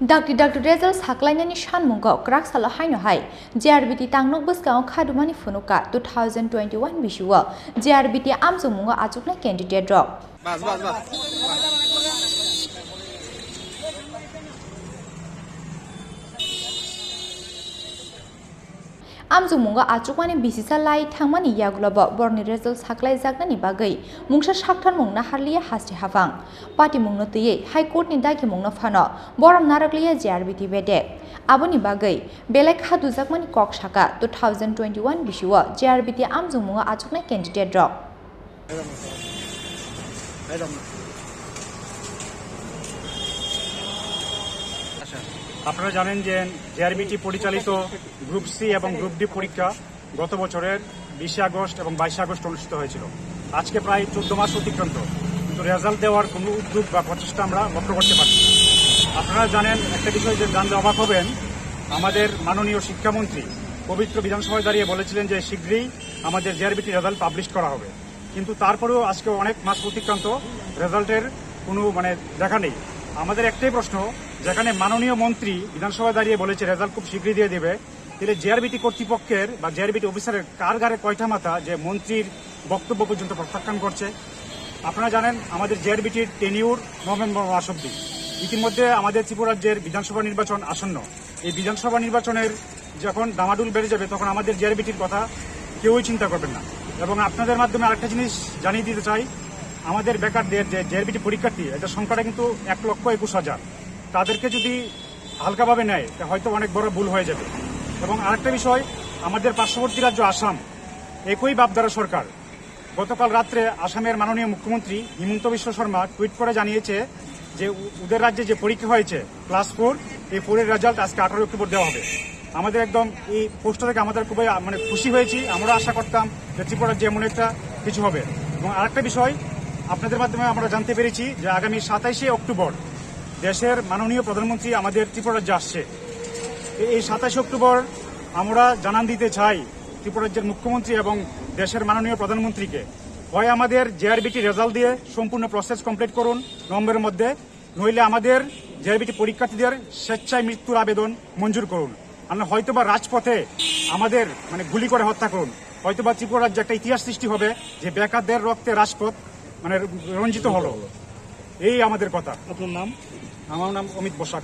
Dr. Result Saklaijaknani Sanmungo Khorang sala haino hai JRBT tangnok bwskang Khadumani Phunukha 2021 Bisio JRBT Anjokmungo Achuknai candidate rok Anjokmungo Achuknai bisisa lai thangmani yaglabo borni result Saklaijaknani bagai mungsa sakthar mungna harliya hasti hafang party mungno teye high court ni daki mungno phano boram narakliya JRBT bede aboni bagai belai Khadumani kok saka 2021 Bisio JRBT Anjokmungo Achuknai candidate rok আপনারা জানেন যে JRBT পরিচালিত group C এবং group D পরীক্ষা গত বছরের 20 August এবং 22 August অনুষ্ঠিত হয়েছিল। আজকে প্রায় 14 মাস অতিক্রান্ত, কিন্তু রেজাল্ট দেওয়ার কোনো উদ্যোগ বা প্রচেষ্টা আমরা লক্ষ্য করতে পারছি। আপনারা জানেন একটা বিষয় যে জানলে অবাক হবেন, আমাদের মাননীয় শিক্ষামন্ত্রী পবিত্র বিধানসভায় দাঁড়িয়ে বলেছিলেন যে শীঘ্রই আমাদের জেআরবিটি রেজাল্ট পাবলিশ করা হবে, কিন্তু তারপরেও আজকে অনেক মাস অতিক্রান্ত রেজাল্টের কোনো দেখা নেই। আমাদের একটাই প্রশ্ন, যেখানে মাননীয় মন্ত্রী বিধানসভায় দাঁড়িয়ে বলেছে রেজাল্ট খুব শীঘ্রই দিয়ে দেবে, তাহলে জেআরবিটি কর্তৃপক্ষের বা জেআরবিটি অফিসারের কার গারে কয়টা মাথা যে মন্ত্রীর বক্তব্য পর্যন্ত প্রত্যাখ্যান করছে। আপনারা জানেন আমাদের জেআরবিটির টেনিউর নভেম্বর মাস অব্দি। ইতিমধ্যে আমাদের ত্রিপুরা রাজ্যের বিধানসভা নির্বাচন আসন্ন। এই বিধানসভা নির্বাচনের যখন দামাডুল বেড়ে যাবে তখন আমাদের জেআরবিটির কথা কেউই চিন্তা করবেন না। এবং আপনাদের মাধ্যমে আরেকটা জিনিস জানিয়ে দিতে চাই, আমাদের বেকারদের যে জেআরবিটি পরীক্ষার্থী এটার সংখ্যাটা কিন্তু 1,21,000। তাদেরকে যদি হালকাভাবে নেয় হয়তো অনেক বড় ভুল হয়ে যাবে। এবং আরেকটা বিষয়, আমাদের পার্শ্ববর্তী রাজ্য আসাম, একই বাপদারা সরকার গতকাল রাত্রে আসামের মাননীয় মুখ্যমন্ত্রী হিমন্ত বিশ্ব শর্মা টুইট করে জানিয়েছে যে ওদের রাজ্যে যে পরীক্ষা হয়েছে ক্লাস 4, এই 4-এর রেজাল্ট আজকে 18 অক্টোবর দেওয়া হবে। আমাদের একদম এই পোস্টটা থেকে আমাদের খুবই খুশি হয়েছি। আমরা আশা করতাম যে ত্রিপুরা রাজ্যে এমন একটা কিছু হবে। এবং আরেকটা বিষয়, আপনাদের মাধ্যমে আমরা জানতে পেরেছি যে আগামী 27শে অক্টোবর দেশের মাননীয় প্রধানমন্ত্রী আমাদের ত্রিপুরা রাজ্যে আসছে। এই 27 অক্টোবর আমরা জানান দিতে চাই ত্রিপুরা রাজ্যের মুখ্যমন্ত্রী এবং দেশের মাননীয় প্রধানমন্ত্রীকে, হয় আমাদের জেআরবিটি রেজাল্ট দিয়ে সম্পূর্ণ প্রসেস কমপ্লিট করুন নভেম্বরের মধ্যে, নইলে আমাদের জেআরবিটি পরীক্ষার্থীদের স্বেচ্ছায় মৃত্যুর আবেদন মঞ্জুর করুন। আমরা হয়তোবা রাজপথে আমাদের গুলি করে হত্যা করুন। হয়তোবা ত্রিপুরা রাজ্যে একটা ইতিহাস সৃষ্টি হবে যে বেকারদের রক্তে রাজপথ রঞ্জিত হলো। এই আমাদের কথা। আপনার নাম? আমার নাম অমিত বসাক।